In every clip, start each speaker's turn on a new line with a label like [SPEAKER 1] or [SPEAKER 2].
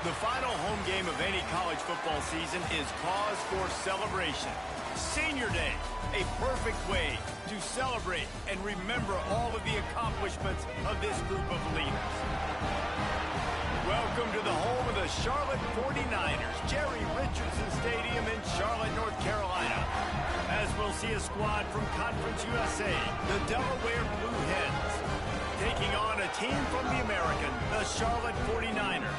[SPEAKER 1] The final home game of any college football season is cause for celebration. Senior Day, a perfect way to celebrate and remember all of the accomplishments of this group of leaders. Welcome to the home of the Charlotte 49ers, Jerry Richardson Stadium in Charlotte, North Carolina. As we'll see a squad from Conference USA, the Delaware Blue Hens, taking on a team from the American, the Charlotte 49ers.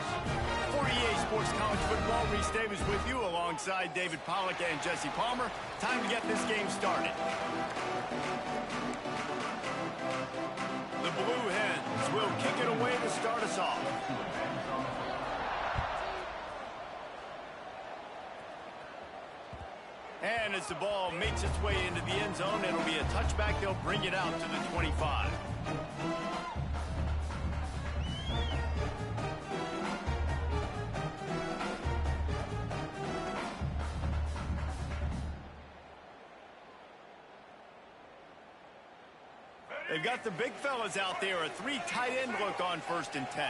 [SPEAKER 1] For EA Sports College Football, Reese Davis with you alongside David Pollack and Jesse Palmer. Time to get this game started. The Blue Hens will kick it away to start us off. And as the ball makes its way into the end zone, it'll be a touchback. They'll bring it out to the 25. They've got the big fellas out there, a 3 tight end look on 1st and 10.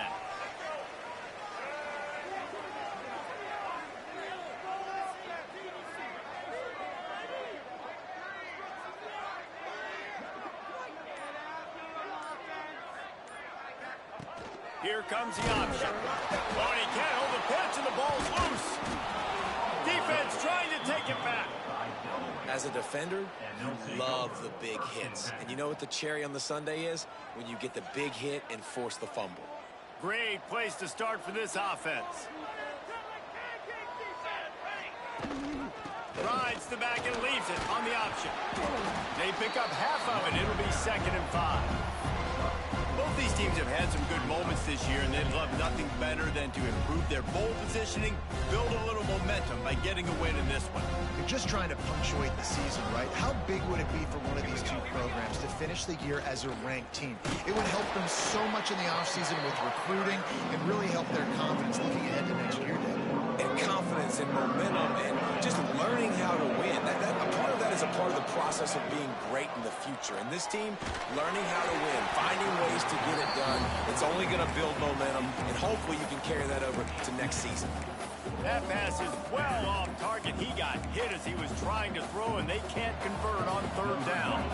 [SPEAKER 1] Here comes the option. Oh, he can't hold the pitch, and the ball's loose. Defense trying to take it back.
[SPEAKER 2] As a defender, you love the big hits. And you know what the cherry on the sundae is? When you get the big hit and force the fumble.
[SPEAKER 1] Great place to start for this offense. Rides the back and leaves it on the option. They pick up half of it. It'll be 2nd and 5. Both these teams have had some good moments this year, and they'd love nothing better than to improve their bowl positioning, build a little momentum by getting a win in this one.
[SPEAKER 3] You're just trying to punctuate the season, right? How big would it be for one of these two programs to finish the year as a ranked team? It would help them so much in the offseason with recruiting and really help their confidence looking ahead to next year, David.
[SPEAKER 2] And confidence and momentum and just learning how to win. A part of that is a part of the process of being great in the future. And this team, learning how to win, finding ways to get it done, it's only going to build momentum, and hopefully you can carry that over to next season.
[SPEAKER 1] That pass is well off target. He got hit as he was trying to throw, and they can't convert on 3rd down.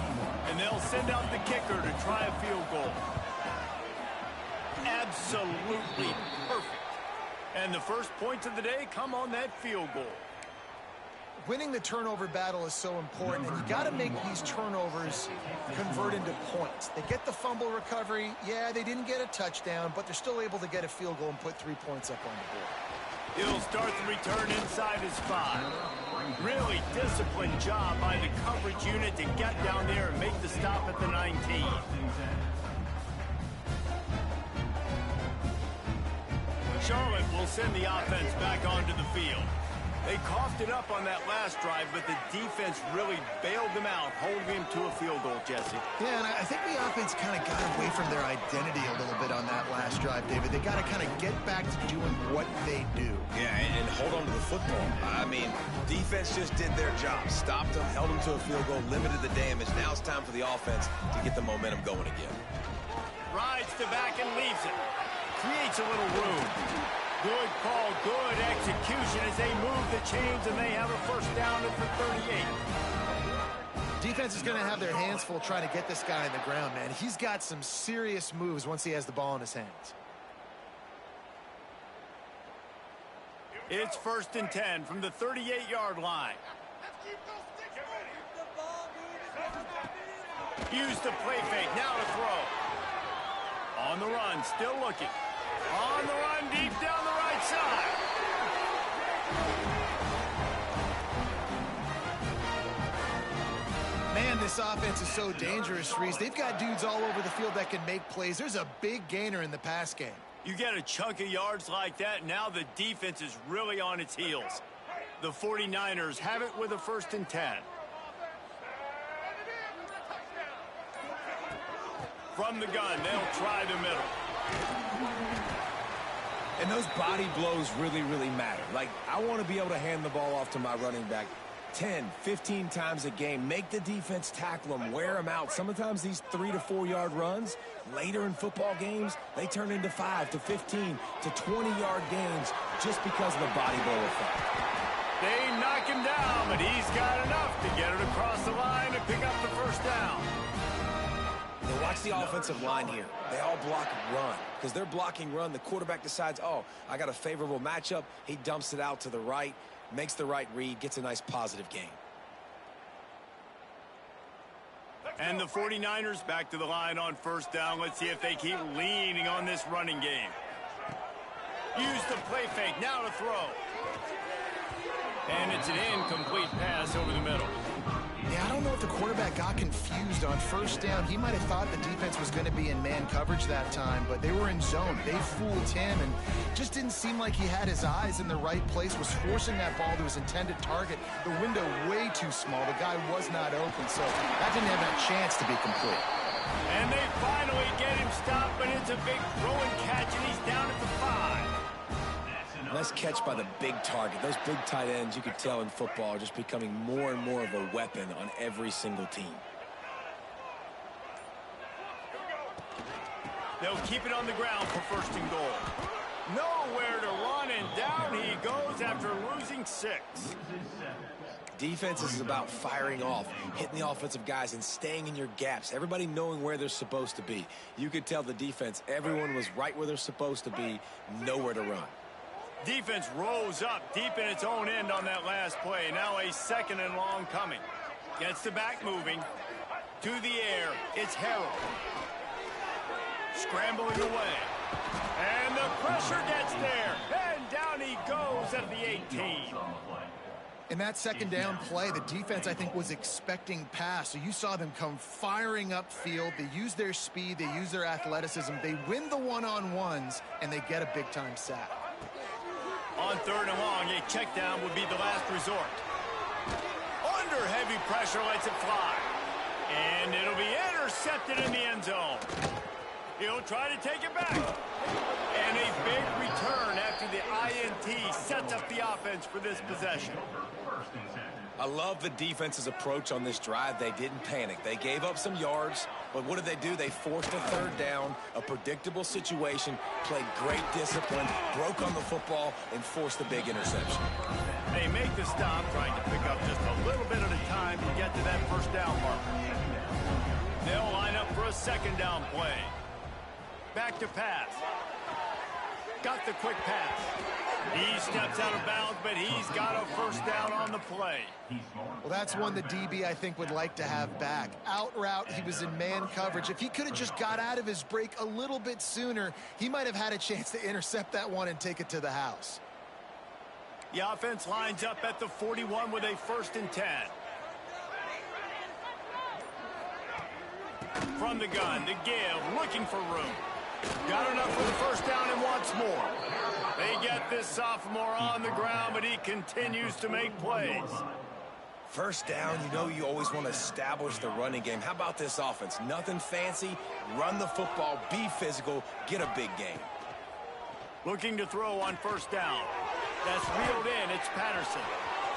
[SPEAKER 1] And they'll send out the kicker to try a field goal. Absolutely perfect. And the first points of the day come on that field goal.
[SPEAKER 3] Winning the turnover battle is so important, and you got to make these turnovers convert into points. They get the fumble recovery. Yeah, they didn't get a touchdown, but they're still able to get a field goal and put 3 points up on the board.
[SPEAKER 1] He'll start the return inside his 5. Really disciplined job by the coverage unit to get down there and make the stop at the 19. Charlotte will send the offense back onto the field. They coughed it up on that last drive, but the defense really bailed them out, holding him to a field goal, Jesse.
[SPEAKER 3] Yeah, and I think the offense kind of got away from their identity a little bit on that last drive, David. They got to kind of get back to doing what they do.
[SPEAKER 2] Yeah, and hold on to the football. I mean, defense just did their job. Stopped them, held them to a field goal, limited the damage. Now it's time for the offense to get the momentum going again.
[SPEAKER 1] Rides to back and leaves it. Creates a little room. Good call, good execution as they move the chains, and they have a 1st down at the 38.
[SPEAKER 3] Defense is going to have their hands full trying to get this guy on the ground, man. He's got some serious moves once he has the ball in his hands.
[SPEAKER 1] It's 1st and 10 from the 38-yard line. Use the play fake, now to throw. On the run, still looking. On the run, deep down the right side.
[SPEAKER 3] Man, this offense is so dangerous, Reese. They've got dudes all over the field that can make plays. There's a big gainer in the pass game.
[SPEAKER 1] You get a chunk of yards like that, now the defense is really on its heels. The 49ers have it with a 1st and 10. From the gun, they'll try the middle.
[SPEAKER 2] And those body blows really, really matter. Like, I want to be able to hand the ball off to my running back 10, 15 times a game. Make the defense tackle them, wear them out. Sometimes these 3 to 4 yard runs, later in football games, they turn into 5 to 15 to 20-yard gains just because of the body blow effect.
[SPEAKER 1] They knock him down, but he's got enough to get it across the line and pick up the first down.
[SPEAKER 2] Now watch the offensive line here. They all block run. Because they're blocking run, the quarterback decides, oh, I got a favorable matchup. He dumps it out to the right, makes the right read, gets a nice positive gain.
[SPEAKER 1] And the 49ers back to the line on first down. Let's see if they keep leaning on this running game. Use the play fake, now to throw. And it's an incomplete pass over the middle.
[SPEAKER 3] Yeah, I don't know if the quarterback got confused on first down. He might have thought the defense was going to be in man coverage that time, but they were in zone. They fooled him, and just didn't seem like he had his eyes in the right place, was forcing that ball to his intended target. The window way too small. The guy was not open, so that didn't have that chance to be complete.
[SPEAKER 1] And they finally get him stopped, but it's a big throw and catch, and he's down at the 5.
[SPEAKER 2] Nice catch by the big target. Those big tight ends, you could tell in football, are just becoming more and more of a weapon on every single team.
[SPEAKER 1] They'll keep it on the ground for first and goal. Nowhere to run, and down he goes after losing 6.
[SPEAKER 2] Defense is about firing off, hitting the offensive guys, and staying in your gaps. Everybody knowing where they're supposed to be. You could tell the defense, everyone was right where they're supposed to be, nowhere to run.
[SPEAKER 1] Defense rose up deep in its own end on that last play. Now a second and long coming. Gets the back moving. To the air, it's Harrell. Scrambling away. And the pressure gets there. And down he goes at the 18.
[SPEAKER 3] In that second down play, the defense, I think, was expecting pass. So you saw them come firing upfield. They use their speed. They use their athleticism. They win the one-on-ones, and they get a big-time sack.
[SPEAKER 1] On third and long, a check down would be the last resort. Under heavy pressure, lets it fly. And it'll be intercepted in the end zone. He'll try to take it back. And a big return after the INT sets up the offense for this possession.
[SPEAKER 2] I love the defense's approach on this drive. They didn't panic. They gave up some yards, but what did they do? They forced a third down, a predictable situation, played great discipline, broke on the football, and forced the big interception.
[SPEAKER 1] They make the stop, trying to pick up just a little bit at a time to get to that first down marker. They'll line up for a second down play. Back to pass. Got the quick pass. He steps out of bounds, but he's got a first down on the play.
[SPEAKER 3] Well, that's one the DB, I think, would like to have back. Out route, he was in man coverage. If he could have just got out of his break a little bit sooner, he might have had a chance to intercept that one and take it to the house.
[SPEAKER 1] The offense lines up at the 41 with a 1st and 10. From the gun, the give, looking for room. Got enough for the first down and wants more. They get this sophomore on the ground, but he continues to make plays.
[SPEAKER 2] First down, you know you always want to establish the running game. How about this offense? Nothing fancy. Run the football, be physical, get a big gain.
[SPEAKER 1] Looking to throw on first down. That's reeled in. It's Patterson.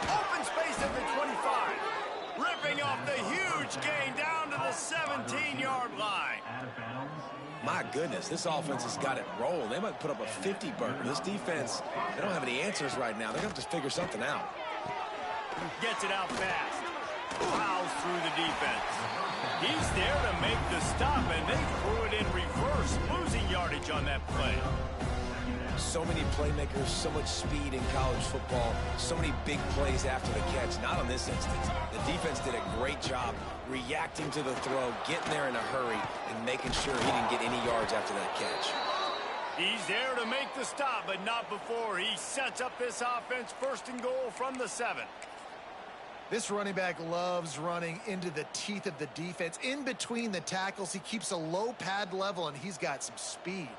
[SPEAKER 1] Open space at the 25. Ripping off the huge gain down to the 17-yard line.
[SPEAKER 2] My goodness, this offense has got it rolling. They might put up a 50-burger. This defense, they don't have any answers right now. They're going to have to figure something out.
[SPEAKER 1] Gets it out fast. Plows through the defense. He's there to make the stop, and they threw it in reverse, losing yardage on that play.
[SPEAKER 2] So many playmakers, so much speed in college football, so many big plays after the catch. Not on this instance. The defense did a great job reacting to the throw, getting there in a hurry, and making sure he didn't get any yards after that catch.
[SPEAKER 1] He's there to make the stop, but not before. He sets up this offense 1st and goal from the 7.
[SPEAKER 3] This running back loves running into the teeth of the defense. In between the tackles, he keeps a low pad level, and he's got some speed.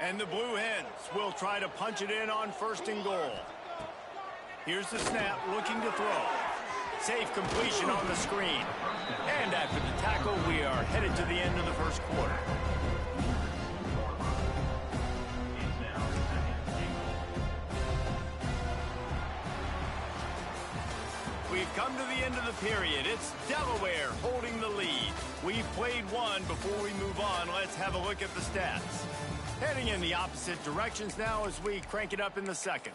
[SPEAKER 1] And the Blue Hens will try to punch it in on 1st and goal. Here's the snap, looking to throw. Safe completion on the screen. And after the tackle, we are headed to the end of the first quarter. We've come to the end of the period. It's Delaware holding the lead. We've played one. Before we move on, let's have a look at the stats. Heading in the opposite directions now as we crank it up in the second.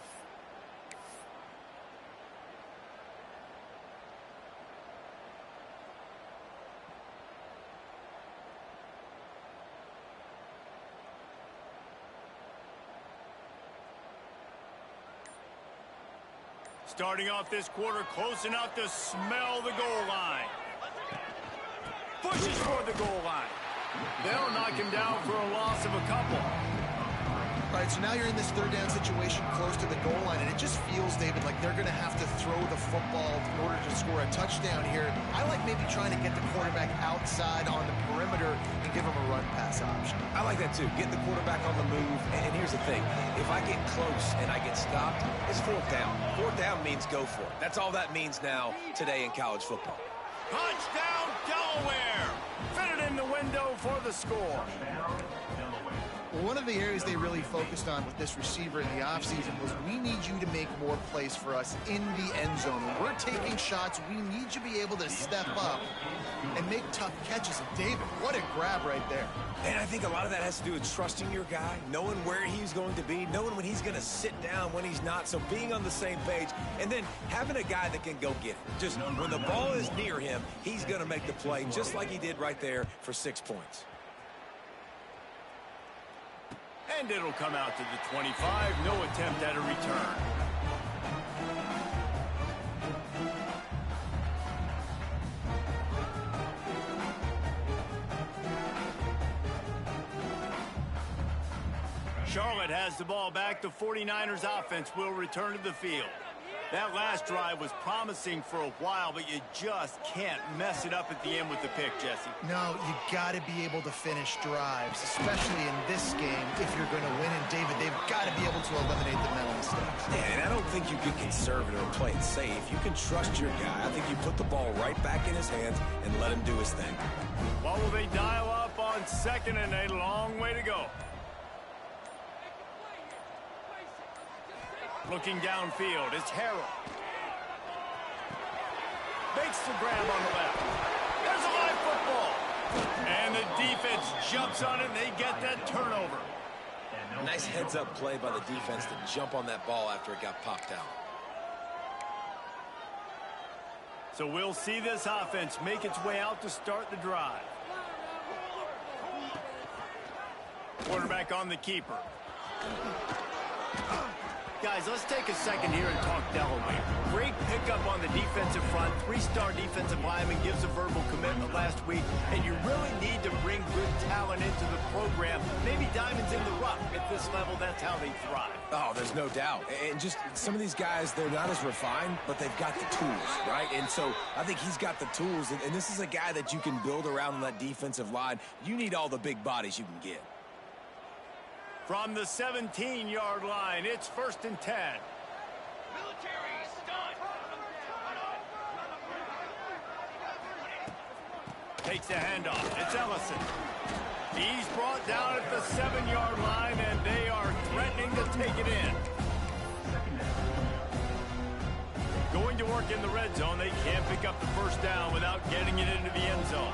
[SPEAKER 1] Starting off this quarter close enough to smell the goal line. Pushes for the goal line. They'll knock him down for a loss of a couple.
[SPEAKER 3] All right, so now you're in this third down situation close to the goal line, and it just feels, David, like they're going to have to throw the football in order to score a touchdown here. I like maybe trying to get the quarterback outside on the perimeter and give him a run-pass option.
[SPEAKER 2] I like that too. Get the quarterback on the move. And here's the thing. If I get close and I get stopped, it's fourth down. Fourth down means go for it. That's all that means now today in college football.
[SPEAKER 1] Touchdown, Delaware! Fitted in the window for the score.
[SPEAKER 3] Well, one of the areas they really focused on with this receiver in the offseason was we need you to make more plays for us in the end zone. When we're taking shots, we need you to be able to step up and make tough catches. And David, what a grab right there.
[SPEAKER 2] And I think a lot of that has to do with trusting your guy, knowing where he's going to be, knowing when he's going to sit down, when he's not. So being on the same page, and then having a guy that can go get it. Just when the ball is near him, he's going to make the play, just like he did right there for 6 points.
[SPEAKER 1] And it'll come out to the 25. No attempt at a return. Charlotte has the ball back. The 49ers offense will return to the field. That last drive was promising for a while, but you just can't mess it up at the end with the pick, Jesse.
[SPEAKER 3] No, you got to be able to finish drives, especially in this game if you're going to win. And David, they've got to be able to eliminate the mental mistakes.
[SPEAKER 2] Yeah, and I don't think you get conservative or play it safe. You can trust your guy. I think you put the ball right back in his hands and let him do his thing.
[SPEAKER 1] What will they dial up on second and a long way to go? Looking downfield, it's Harrell. Makes the grab on the left. There's a live football. And the defense jumps on it, and they get that turnover.
[SPEAKER 2] Nice heads-up play by the defense to jump on that ball after it got popped out.
[SPEAKER 1] So we'll see this offense make its way out to start the drive. Quarterback on the keeper. Guys, let's take a second here and talk Delaware. Great pickup on the defensive front. 3-star defensive lineman gives a verbal commitment last week, and you really need to bring good talent into the program. Maybe diamonds in the rough. At this level, that's how they thrive.
[SPEAKER 2] Oh, there's no doubt. And just some of these guys, they're not as refined, but they've got the tools, right? And so I think he's got the tools, and this is a guy that you can build around on that defensive line. You need all the big bodies you can get.
[SPEAKER 1] From the 17-yard line, it's 1st and 10. Takes the handoff. It's Ellison. He's brought down at the 7-yard line, and they are threatening to take it in. Going to work in the red zone. They can't pick up the first down without getting it into the end zone.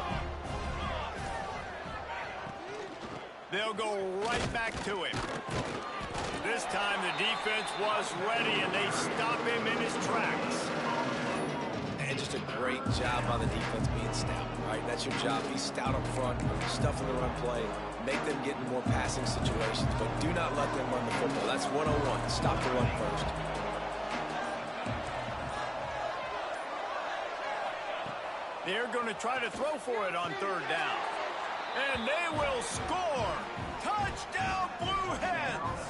[SPEAKER 1] They'll go right back to him. This time the defense was ready, and they stop him in his tracks.
[SPEAKER 2] And just a great job by the defense being stout, right? That's your job. Be stout up front, stuff in the run play, make them get in more passing situations, but do not let them run the football. That's 101. Stop the run first.
[SPEAKER 1] They're going to try to throw for it on 3rd down. And they will score! Touchdown, Blue Hens!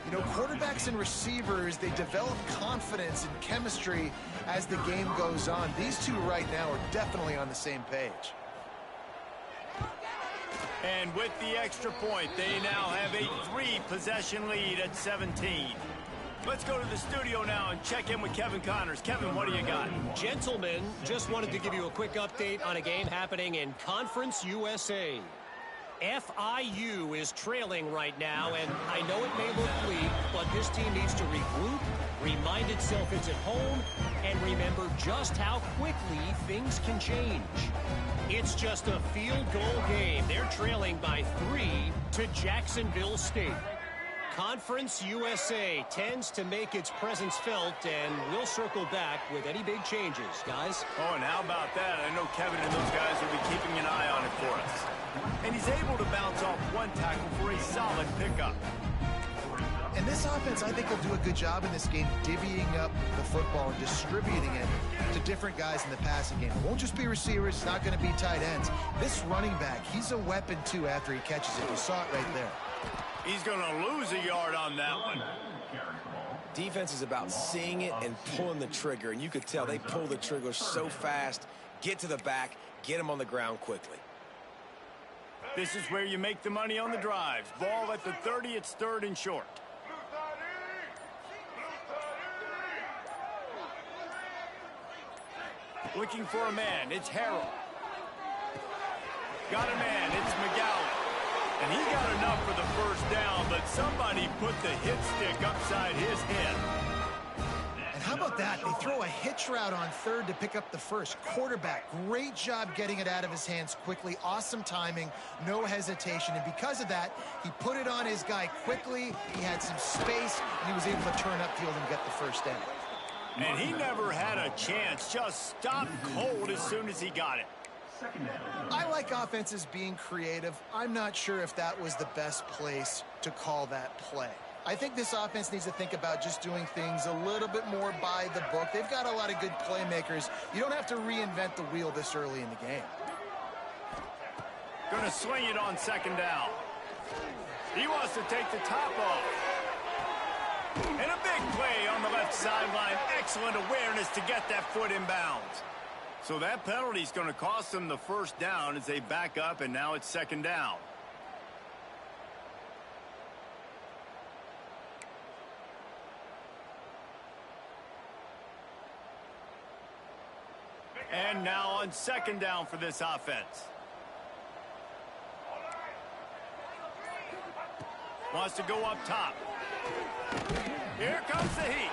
[SPEAKER 3] You know, quarterbacks and receivers, they develop confidence and chemistry as the game goes on. These two right now are definitely on the same page.
[SPEAKER 1] And with the extra point, they now have a 3-possession lead at 17. Let's go to the studio now and check in with Kevin Connors. Kevin, what do you got?
[SPEAKER 4] Gentlemen, just wanted to give you a quick update on a game happening in Conference USA. FIU is trailing right now, and I know it may look bleak, but but this team needs to regroup, remind itself it's at home, and remember just how quickly things can change. It's just a field goal game. They're trailing by 3 to Jacksonville State. Conference USA tends to make its presence felt, and we'll circle back with any big changes, guys.
[SPEAKER 1] Oh, and how about that? I know Kevin and those guys will be keeping an eye on it for us. And he's able to bounce off one tackle for a solid pickup.
[SPEAKER 3] And this offense, I think, will do a good job in this game divvying up the football and distributing it to different guys in the passing game. It won't just be receivers. It's not going to be tight ends. This running back, he's a weapon, too, after he catches it. You saw it right there.
[SPEAKER 1] He's going to lose a yard on that one.
[SPEAKER 2] Defense is about seeing it and pulling the trigger, and you could tell they pull the trigger so fast, get to the back, get him on the ground quickly.
[SPEAKER 1] This is where you make the money on the drives. Ball at the 30, it's 3rd and short. Looking for a man, it's Harrell. Got a man, it's McGowan. And he got enough for the first down, but somebody put the hit stick upside his head.
[SPEAKER 3] And how about that? They throw a hitch route on 3rd to pick up the first. Quarterback, great job getting it out of his hands quickly. Awesome timing, no hesitation. And because of that, he put it on his guy quickly. He had some space, and he was able to turn upfield and get the first down.
[SPEAKER 1] And he never had a chance, just stopped cold as soon as he got it.
[SPEAKER 3] I like offenses being creative. I'm not sure if that was the best place to call that play. I think this offense needs to think about just doing things a little bit more by the book. They've got a lot of good playmakers. You don't have to reinvent the wheel this early in the game.
[SPEAKER 1] Going to swing it on 2nd down. He wants to take the top off. And a big play on the left sideline. Excellent awareness to get that foot in bounds. So that penalty is going to cost them the first down as they back up, and now it's 2nd down. And now on 2nd down for this offense. Wants to go up top. Here comes the heat.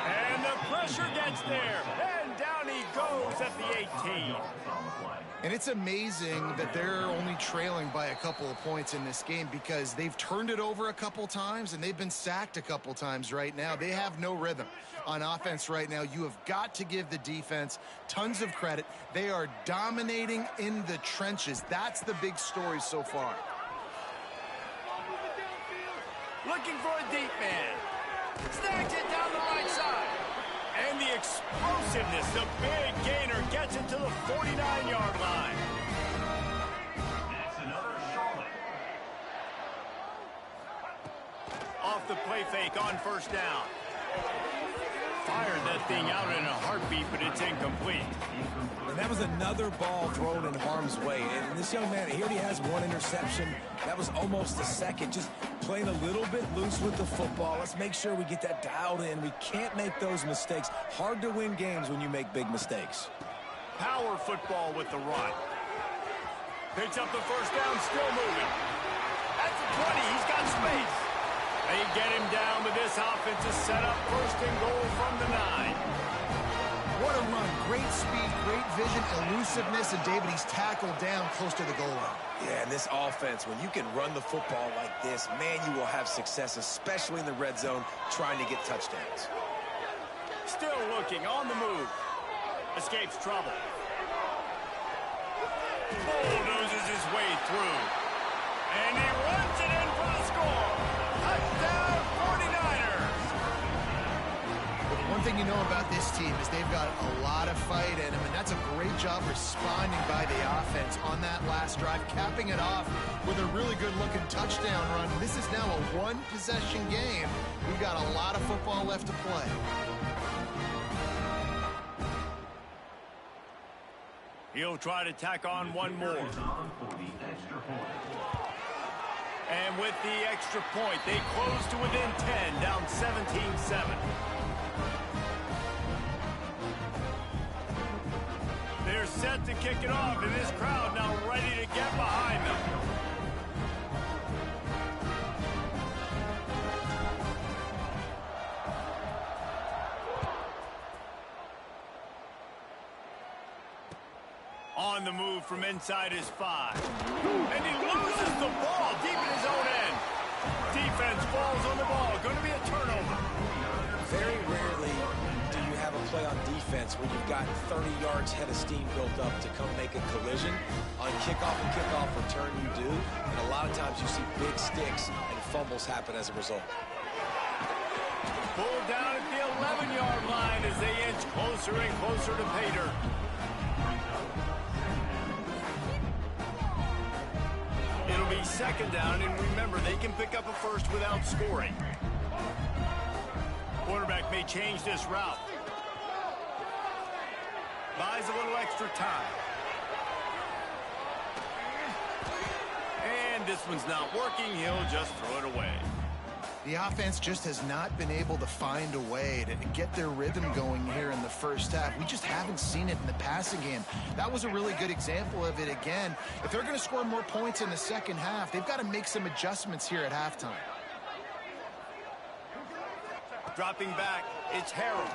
[SPEAKER 1] And the pressure gets there. And down he goes at the 18.
[SPEAKER 3] And it's amazing that they're only trailing by a couple of points in this game because they've turned it over a couple times and they've been sacked a couple times right now. They have no rhythm on offense right now. You have got to give the defense tons of credit. They are dominating in the trenches. That's the big story so far.
[SPEAKER 1] Looking for a deep man. Snags it down the right side. And the explosiveness, the big gainer gets it to the 49-yard line. Off the play fake on 1st down. Fired that thing out in a heartbeat, but it's incomplete.
[SPEAKER 2] And that was another ball thrown in harm's way. And this young man, he already has 1 interception. That was almost the second. Just playing a little bit loose with the football. Let's make sure we get that dialed in. We can't make those mistakes. Hard to win games when you make big mistakes.
[SPEAKER 1] Power football with the run. Picks up the first down, still moving. At the 20, he's got space. They get him down, but this offense is set up 1st and goal from the 9.
[SPEAKER 3] What a run. Great speed, great vision, elusiveness, and David, he's tackled down close to the goal line.
[SPEAKER 2] Yeah, and this offense, when you can run the football like this, man, you will have success, especially in the red zone, trying to get touchdowns.
[SPEAKER 1] Still looking, on the move. Escapes trouble. Bulldozes his way through. And he runs it in for the score. Touchdown, 49ers.
[SPEAKER 3] One thing you know about this team is they've got a lot of fight in them, and that's a great job responding by the offense on that last drive, capping it off with a really good-looking touchdown run. This is now a 1-possession game. We've got a lot of football left to play.
[SPEAKER 1] He'll try to tack on one more. And with the extra point, they close to within 10, down 17-7. They're set to kick it off, and this crowd now ready to get behind them. On the move from inside his 5. And he loses the ball deep in his own end. Defense falls on the ball. Going to be a turnover.
[SPEAKER 2] Very rarely do you have a play on defense where you've got 30 yards head of steam built up to come make a collision. On kickoff and kickoff return, you do. And a lot of times you see big sticks and fumbles happen as a result.
[SPEAKER 1] Pulled down at the 11-yard line as they inch closer and closer to pay dirt. It'll be second down, and remember, they can pick up a first without scoring. Quarterback may change this route. Buys a little extra time. And this one's not working. He'll just throw it away.
[SPEAKER 3] The offense just has not been able to find a way to get their rhythm going here in the first half. We just haven't seen it in the passing game. That was a really good example of it again. If they're going to score more points in the second half, they've got to make some adjustments here at halftime.
[SPEAKER 1] Dropping back, it's Harold.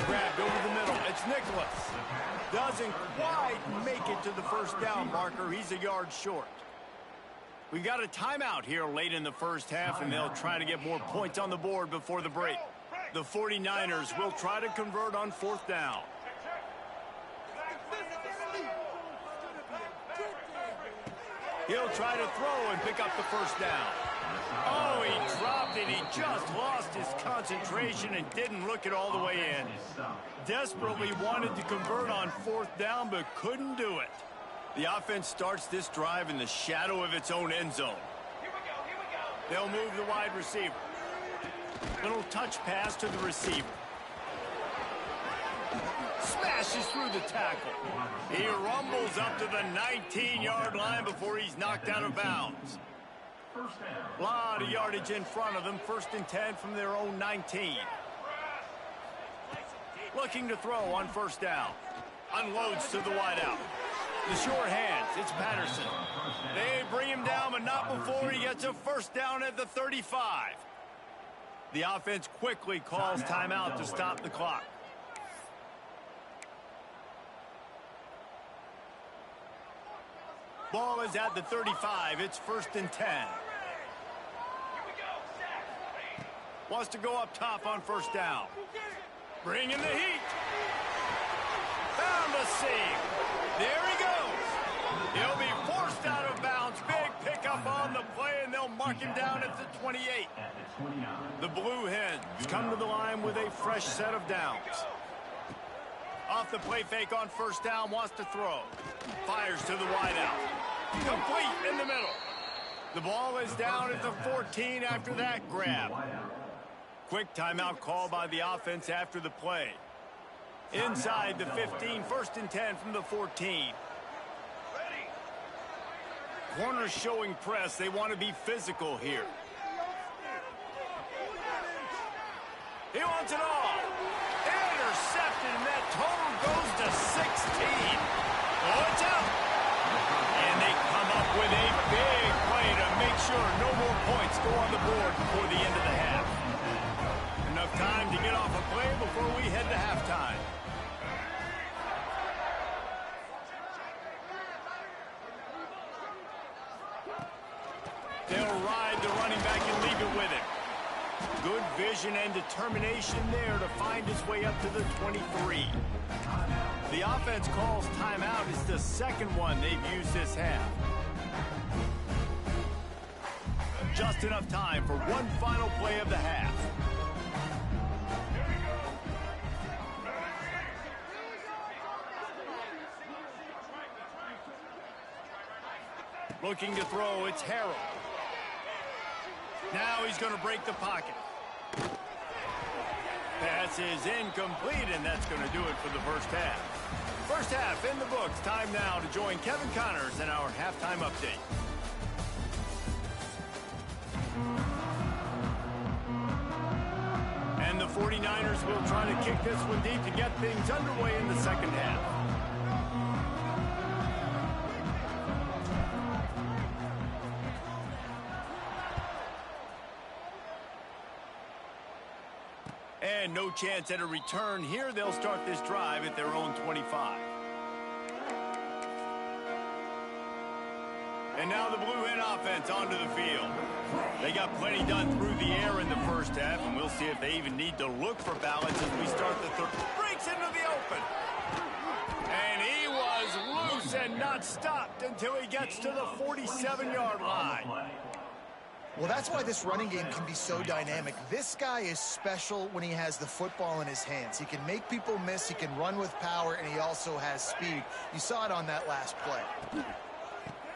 [SPEAKER 1] Grabbed over the middle, it's Nicholas. Doesn't quite make it to the first down marker. He's a yard short. We got a timeout here late in the first half, and they'll try to get more points on the board before the break. The 49ers will try to convert on fourth down. He'll try to throw and pick up the first down. Oh, he dropped it. He just lost his concentration and didn't look it all the way in. Desperately wanted to convert on fourth down, but couldn't do it. The offense starts this drive in the shadow of its own end zone. They'll move the wide receiver. Little touch pass to the receiver. Smashes through the tackle. He rumbles up to the 19-yard line before he's knocked out of bounds. A lot of yardage in front of them. 1st and 10 from their own 19. Looking to throw on first down. Unloads to the wideout. The short hands, it's Patterson. They bring him down, but not before he gets a first down at the 35. The offense quickly calls timeout to stop the clock. Ball is at the 35. It's 1st and 10. Wants to go up top on first down. Bringing the heat. Found a seam. There he goes. He'll be forced out of bounds. Big pickup on the play, and they'll mark him down at the 28. The Blue Hens come to the line with a fresh set of downs. Off the play fake on first down, wants to throw. Fires to the wideout. Complete in the middle. The ball is down at the 14 after that grab. Quick timeout call by the offense after the play. Inside the 15, 1st and 10 from the 14. Corners showing press. They want to be physical here. He wants it all. Intercepted, and that total goes to 16. Oh, it's out. And they come up with a big play to make sure no more points go on the board before the end of the half. Enough time to get off a play before we head to halftime. They'll ride the running back and leave it with him. Good vision and determination there to find his way up to the 23. The offense calls timeout. It's the second one they've used this half. Just enough time for one final play of the half. Looking to throw, it's Harold. Now he's going to break the pocket. Pass is incomplete, and that's going to do it for the first half. First half in the books. Time now to join Kevin Connors in our halftime update. And the 49ers will try to kick this one deep to get things underway in the second half. And no chance at a return here. They'll start this drive at their own 25. And now the Blue Hen offense onto the field. They got plenty done through the air in the first half, and we'll see if they even need to look for balance as we start the third. Breaks into the open. And he was loose and not stopped until he gets to the 47-yard line.
[SPEAKER 3] Well, that's why this running game can be so dynamic. This guy is special when he has the football in his hands. He can make people miss, he can run with power, and he also has speed. You saw it on that last play.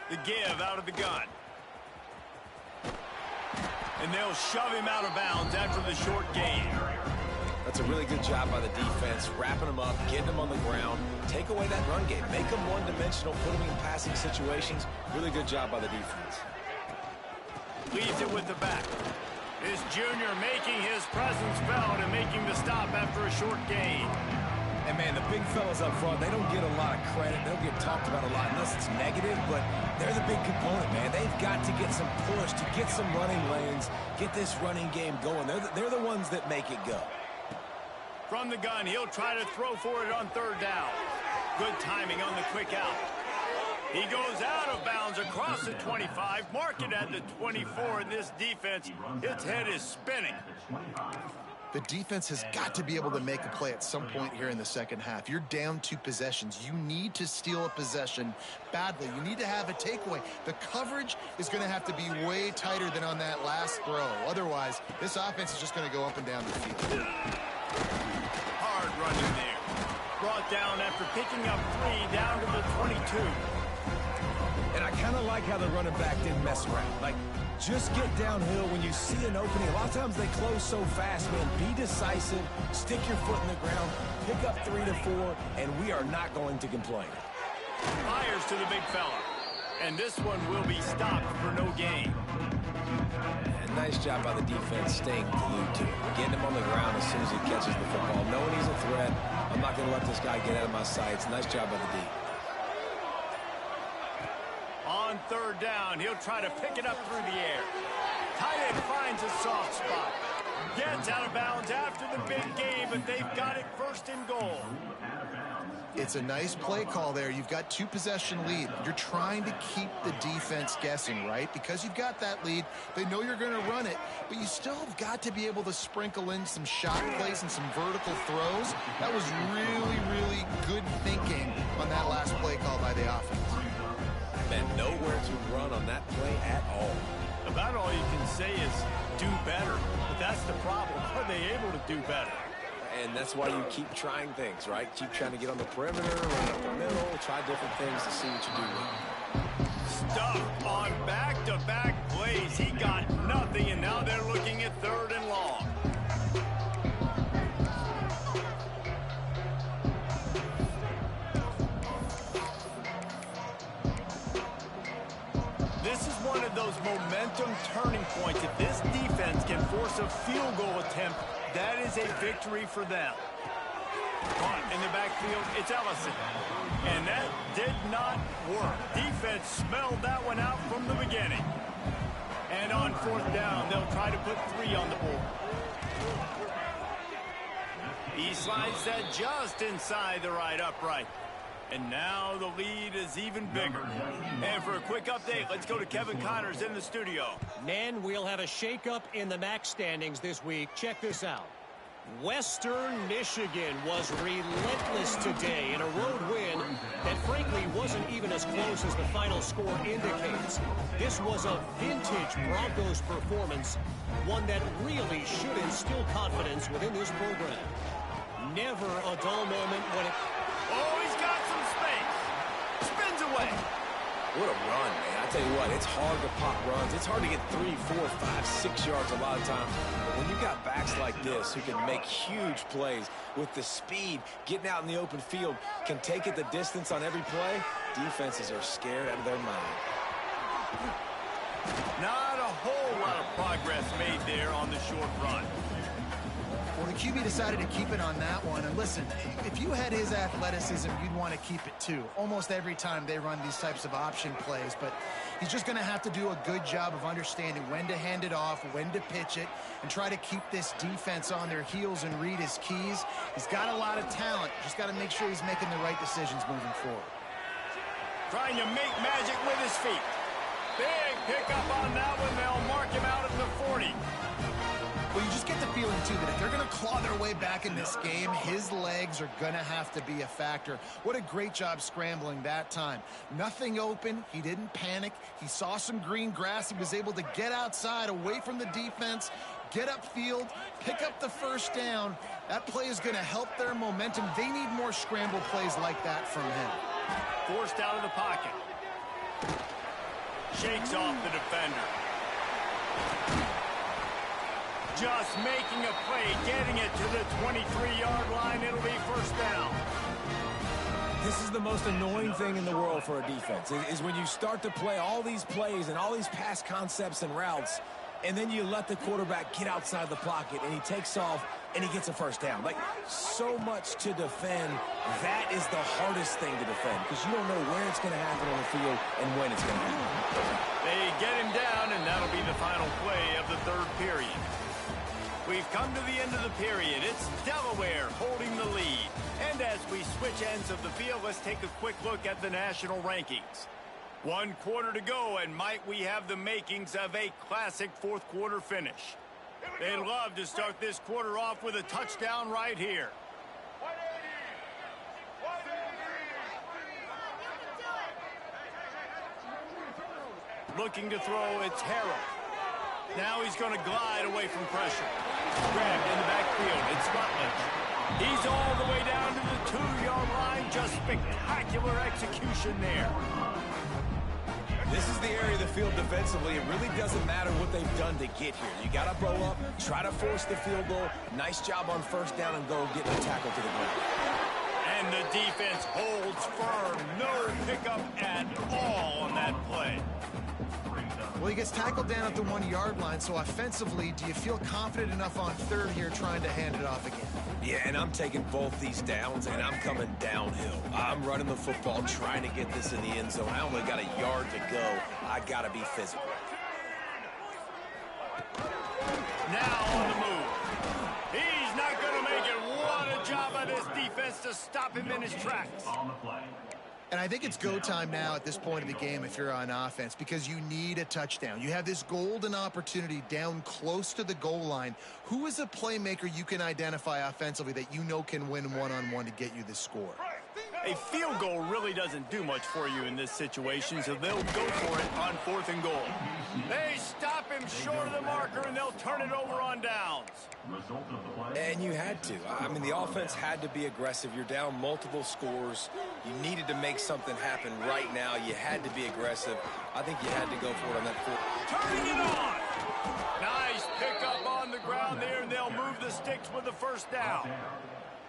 [SPEAKER 1] The give out of the gun. And they'll shove him out of bounds after the short gain.
[SPEAKER 2] That's a really good job by the defense, wrapping them up, getting them on the ground, take away that run game, make them one-dimensional, put them in passing situations. Really good job by the defense.
[SPEAKER 1] Leaves it with the back. This junior making his presence felt and making the stop after a short gain.
[SPEAKER 2] And, man, the big fellas up front, they don't get a lot of credit. They don't get talked about a lot unless it's negative, but they're the big component, man. They've got to get some push, to get some running lanes, get this running game going. They're the ones that make it go.
[SPEAKER 1] From the gun, he'll try to throw for it on third down. Good timing on the quick out. He goes out of bounds across the 25, mark it at the 24, and this defense, its head is spinning.
[SPEAKER 3] The defense has got to be able to make a play at some point here in the second half. You're down 2 possessions. You need to steal a possession badly. You need to have a takeaway. The coverage is going to have to be way tighter than on that last throw. Otherwise, this offense is just going to go up and down the field.
[SPEAKER 1] Hard running there. Brought down after picking up 3 down to the 22.
[SPEAKER 2] And I kind of like how the running back didn't mess around. Like, just get downhill when you see an opening. A lot of times they close so fast, man. Be decisive, stick your foot in the ground, pick up 3 to 4, and we are not going to complain.
[SPEAKER 1] Fires to the big fella. And this one will be stopped for no gain.
[SPEAKER 2] And nice job by the defense staying glued to him. Getting him on the ground as soon as he catches the football. Knowing he's a threat, I'm not going to let this guy get out of my sights. Nice job by the D.
[SPEAKER 1] On third down, he'll try to pick it up through the air. Tight end finds a soft spot. Gets out of bounds after the big game, but they've got it first and goal.
[SPEAKER 3] It's a nice play call there. You've got 2 possession lead. You're trying to keep the defense guessing, right? Because you've got that lead, they know you're going to run it, but you still have got to be able to sprinkle in some shot plays and some vertical throws. That was really, really good thinking on that last play call by the offense.
[SPEAKER 2] And nowhere to run on that play at all.
[SPEAKER 1] About all you can say is do better, but that's the problem. Are they able to do better?
[SPEAKER 2] And that's why you keep trying things, right? Keep trying to get on the perimeter, run up the middle, try different things to see what you do.
[SPEAKER 1] Stuff on back-to-back plays. He got nothing, and now they're looking at third and long. This is one of those momentum turning points. If this defense can force a field goal attempt, that is a victory for them. Caught in the backfield, it's Ellison. And that did not work. Defense smelled that one out from the beginning. And on fourth down, they'll try to put 3 on the board. He slides that just inside the right upright. And now the lead is even bigger. And for a quick update, let's go to Kevin Connors in the studio.
[SPEAKER 4] Men, we'll have a shakeup in the MAC standings this week. Check this out. Western Michigan was relentless today in a road win that frankly wasn't even as close as the final score indicates. This was a vintage Broncos performance, one that really should instill confidence within this program. Never a dull moment when it...
[SPEAKER 1] Oh, he's got some space. Spins away.
[SPEAKER 2] What a run, man. I tell you what, it's hard to pop runs. It's hard to get 3, 4, 5, 6 yards a lot of times. But when you've got backs like this who can make huge plays with the speed, getting out in the open field, can take it the distance on every play, defenses are scared out of their mind.
[SPEAKER 1] Not a whole lot of progress made there on the short run.
[SPEAKER 3] Well, the QB decided to keep it on that one. And listen, if you had his athleticism, you'd want to keep it too. Almost every time they run these types of option plays. But he's just going to have to do a good job of understanding when to hand it off, when to pitch it, and try to keep this defense on their heels and read his keys. He's got a lot of talent. Just got to make sure he's making the right decisions moving forward.
[SPEAKER 1] Trying to make magic with his feet. Big pickup on that one. They'll mark him out at the 40.
[SPEAKER 3] Well, you just get the feeling, too, that if they're going to claw their way back in this game, his legs are going to have to be a factor. What a great job scrambling that time. Nothing open. He didn't panic. He saw some green grass. He was able to get outside, away from the defense, get upfield, pick up the first down. That play is going to help their momentum. They need more scramble plays like that from him.
[SPEAKER 1] Forced out of the pocket. Shakes off the defender. Just making a play, getting it to the 23-yard line. It'll be first down.
[SPEAKER 2] This is the most annoying thing in the world for a defense, is when you start to play all these plays and all these pass concepts and routes, and then you let the quarterback get outside the pocket, and he takes off, and he gets a first down. Like, so much to defend. That is the hardest thing to defend, because you don't know where it's going to happen on the field and when it's going to happen.
[SPEAKER 1] They get him down, and that'll be the final play of the third period. We've come to the end of the period. It's Delaware holding the lead. And as we switch ends of the field, let's take a quick look at the national rankings. 1 quarter to go, and might we have the makings of a classic fourth quarter finish. They'd love to start this quarter off with a touchdown right here. Looking to throw, it's Harrell. Now he's going to glide away from pressure. Grabbed in the backfield. It's Rutledge. He's all the way down to the 2-yard line. Just spectacular execution there.
[SPEAKER 2] This is the area of the field defensively. It really doesn't matter what they've done to get here. You got to roll up, try to force the field goal. Nice job on first down and go get the tackle to the ground.
[SPEAKER 1] And the defense holds firm. No pickup at all on that play.
[SPEAKER 3] Well, he gets tackled down at the 1-yard line, so offensively, do you feel confident enough on third here trying to hand it off again?
[SPEAKER 2] Yeah, and I'm taking both these downs, and I'm coming downhill. I'm running the football, trying to get this in the end zone. I only got a yard to go. I got to be physical.
[SPEAKER 1] Now on the move. He's not going to make it. What a job by this defense to stop him in his tracks.
[SPEAKER 3] And I think it's go time now at this point of the game if you're on offense, because you need a touchdown. You have this golden opportunity down close to the goal line. Who is a playmaker you can identify offensively that you know can win one-on-one to get you the score?
[SPEAKER 1] A field goal really doesn't do much for you in this situation, so they'll go for it on 4th and goal. They stop him short of the marker, and they'll turn it over on downs.
[SPEAKER 2] And you had to. I mean, the offense had to be aggressive. You're down multiple scores. You needed to make something happen right now. You had to be aggressive. I think you had to go for it on that 4th.
[SPEAKER 1] Turning it on. Nice pickup on the ground there, and they'll move the sticks with the first down.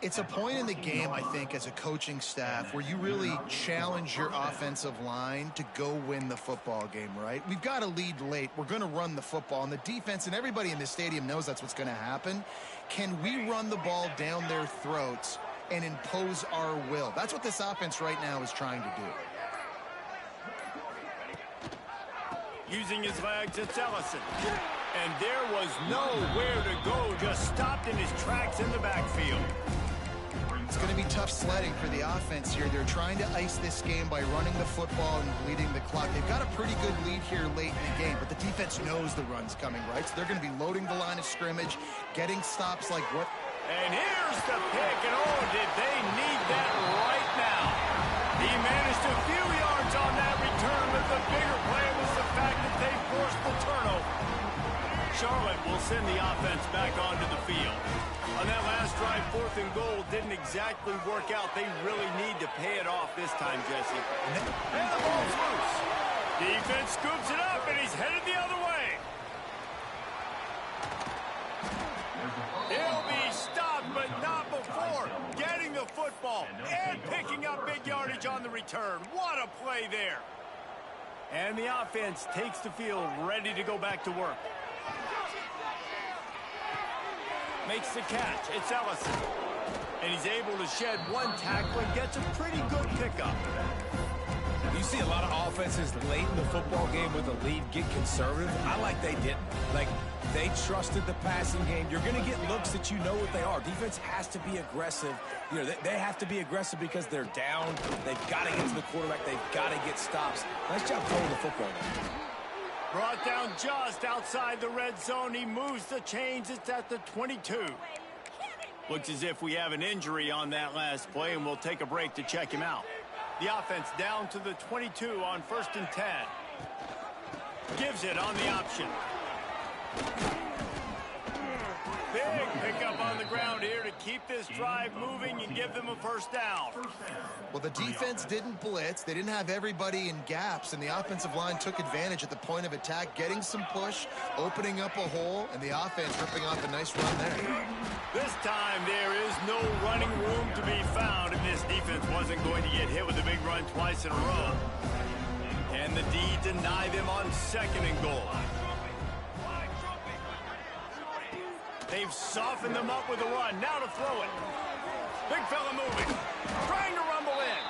[SPEAKER 3] It's a point in the game, I think, as a coaching staff where you really challenge your offensive line to go win the football game, right? We've got a lead late. We're going to run the football. And the defense and everybody in the stadium knows that's what's going to happen. Can we run the ball down their throats and impose our will? That's what this offense right now is trying to do.
[SPEAKER 1] Using his legs, it's Ellison. And there was nowhere to go, just stopped in his tracks in the backfield.
[SPEAKER 3] It's going to be tough sledding for the offense here. They're trying to ice this game by running the football and bleeding the clock. They've got a pretty good lead here late in the game, but the defense knows the run's coming, right? So they're going to be loading the line of scrimmage, getting stops like what.
[SPEAKER 1] And here's the pick, and oh, did they need that right now. He managed a few yards on that return, but the bigger play was the fact that they forced the turnover. Charlotte will send the offense back onto the field. On that last drive, 4th and goal didn't exactly work out. They really need to pay it off this time, Jesse. And the ball's loose. Defense scoops it up, and he's headed the other way. He'll be stopped, but not before getting the football and picking up big yardage on the return. What a play there. And the offense takes the field ready to go back to work. Makes the catch. It's Ellison. And he's able to shed one tackle and gets a pretty good pickup.
[SPEAKER 2] You see a lot of offenses late in the football game with a lead get conservative. I like they didn't. Like, they trusted the passing game. You're going to get looks that you know what they are. Defense has to be aggressive. You know, they have to be aggressive because they're down. They've got to get to the quarterback. They've got to get stops. Nice job throwing the football now.
[SPEAKER 1] Brought down just outside the red zone. He moves the chains. It's at the 22. Looks as if we have an injury on that last play, and we'll take a break to check him out. The offense down to the 22 on 1st and 10. Gives it on the option. Big pickup on the ground here to keep this drive moving and give them a first down.
[SPEAKER 3] Well, the defense didn't blitz. They didn't have everybody in gaps, and the offensive line took advantage at the point of attack, getting some push, opening up a hole, and the offense ripping off a nice run there.
[SPEAKER 1] This time there is no running room to be found if this defense wasn't going to get hit with a big run twice in a row. And the D deny them on 2nd and goal. They've softened them up with a run. Now to throw it. Big fella moving. Trying to rumble in.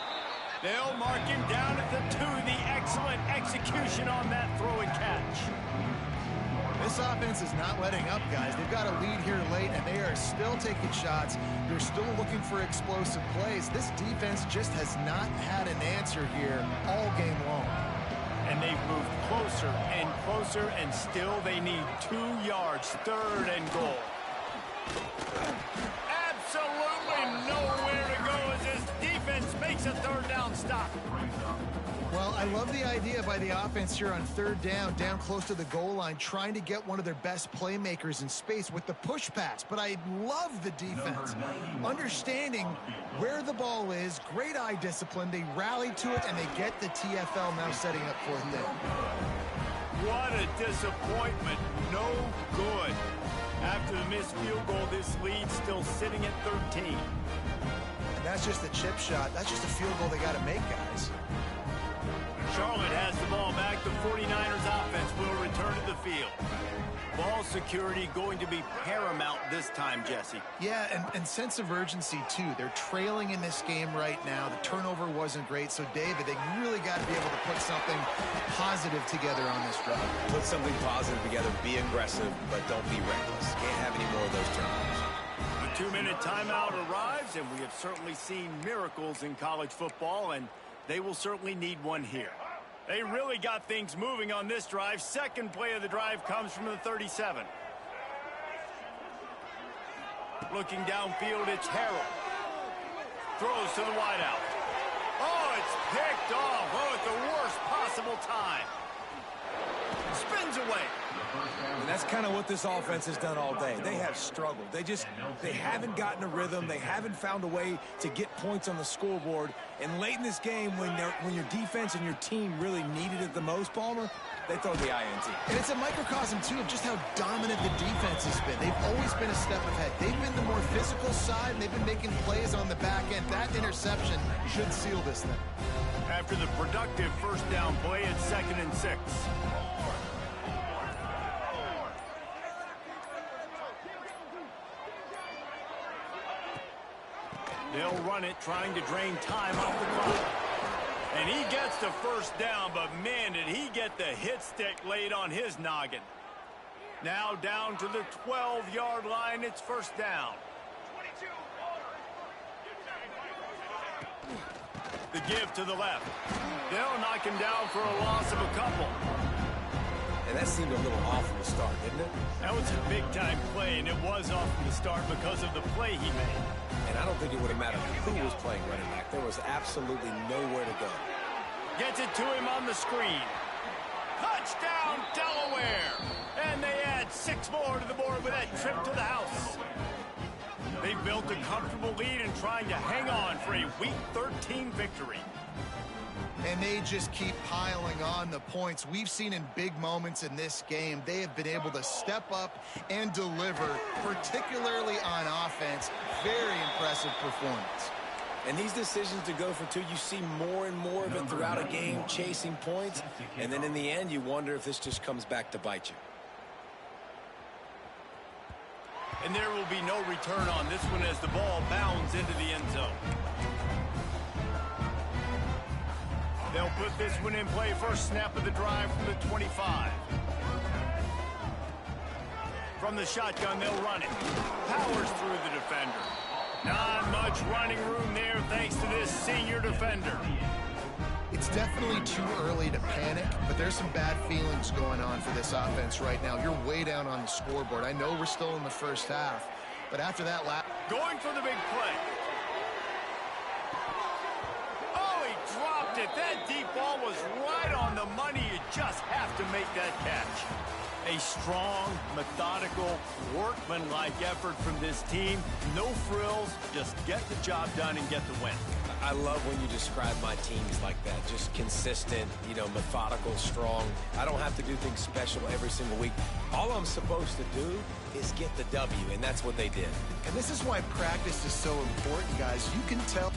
[SPEAKER 1] They'll mark him down at the 2. The excellent execution on that throw and catch.
[SPEAKER 3] This offense is not letting up, guys. They've got a lead here late, and they are still taking shots. They're still looking for explosive plays. This defense just has not had an answer here all game long.
[SPEAKER 1] And they've moved closer and closer, and still they need 2 yards. 3rd and goal. Absolutely nowhere to go as this defense makes a 3rd down stop.
[SPEAKER 3] Well, I love the idea by the offense here on 3rd down close to the goal line, trying to get one of their best playmakers in space with the push pass. But I love the defense. Understanding where the ball is, great eye discipline. They rally to it, and they get the TFL now setting up 4th down.
[SPEAKER 1] What a disappointment. No good. After the missed field goal, this lead still sitting at 13.
[SPEAKER 3] And that's just a chip shot. That's just a field goal they got to make, guys.
[SPEAKER 1] Charlotte has the ball back. The 49ers offense will return to the field. Ball security going to be paramount this time, Jesse.
[SPEAKER 3] Yeah, and sense of urgency, too. They're trailing in this game right now. The turnover wasn't great. So, David, they really got to be able to put something positive together on this drive.
[SPEAKER 2] Put something positive together. Be aggressive, but don't be reckless. Can't have any more of those turnovers.
[SPEAKER 1] The 2-minute timeout arrives, and we have certainly seen miracles in college football, and they will certainly need one here. They really got things moving on this drive. 2nd play of the drive comes from the 37. Looking downfield, it's Harrell. Throws to the wideout. Oh, it's picked off. Oh, at the worst possible time. Spins away.
[SPEAKER 2] And that's kind of what this offense has done all day. They have struggled. They haven't gotten a rhythm. They haven't found a way to get points on the scoreboard. And late in this game, when your defense and your team really needed it the most, Palmer, they throw the INT.
[SPEAKER 3] And it's a microcosm, too, of just how dominant the defense has been. They've always been a step ahead. They've been the more physical side, and they've been making plays on the back end. That interception should seal this thing.
[SPEAKER 1] After the productive 1st down play, it's 2nd and 6. They'll run it, trying to drain time off the clock. And he gets the 1st down, but man, did he get the hit stick laid on his noggin. Now down to the 12-yard line, it's 1st down. The give to the left. They'll knock him down for a loss of a couple.
[SPEAKER 2] And that seemed a little off from the start, didn't it?
[SPEAKER 1] That was a big-time play, and it was off from the start because of the play he made.
[SPEAKER 2] And I don't think it would have mattered who was playing running back. There was absolutely nowhere to go.
[SPEAKER 1] Gets it to him on the screen. Touchdown, Delaware! And they add 6 more to the board with that trip to the house. They built a comfortable lead and trying to hang on for a Week 13 victory.
[SPEAKER 3] And they just keep piling on the points. We've seen in big moments in this game, they have been able to step up and deliver, particularly on offense. Very impressive performance.
[SPEAKER 2] And these decisions to go for 2, you see more and more of it throughout a game, chasing points. And then in the end, you wonder if this just comes back to bite you.
[SPEAKER 1] And there will be no return on this one as the ball bounds into the end zone. They'll put this one in play. 1st snap of the drive from the 25. From the shotgun, they'll run it. Powers through the defender. Not much running room there thanks to this senior defender.
[SPEAKER 3] It's definitely too early to panic, but there's some bad feelings going on for this offense right now. You're way down on the scoreboard. I know we're still in the first half, but after that lap...
[SPEAKER 1] Going for the big play. Oh, he dropped it. That deep ball was right on the money. You just have to make that catch. A strong, methodical, workmanlike effort from this team. No frills, just get the job done and get the win.
[SPEAKER 2] I love when you describe my teams like that. Just consistent, you know, methodical, strong. I don't have to do things special every single week. All I'm supposed to do is get the W, and that's what they did.
[SPEAKER 3] And this is why practice is so important, guys. You can tell...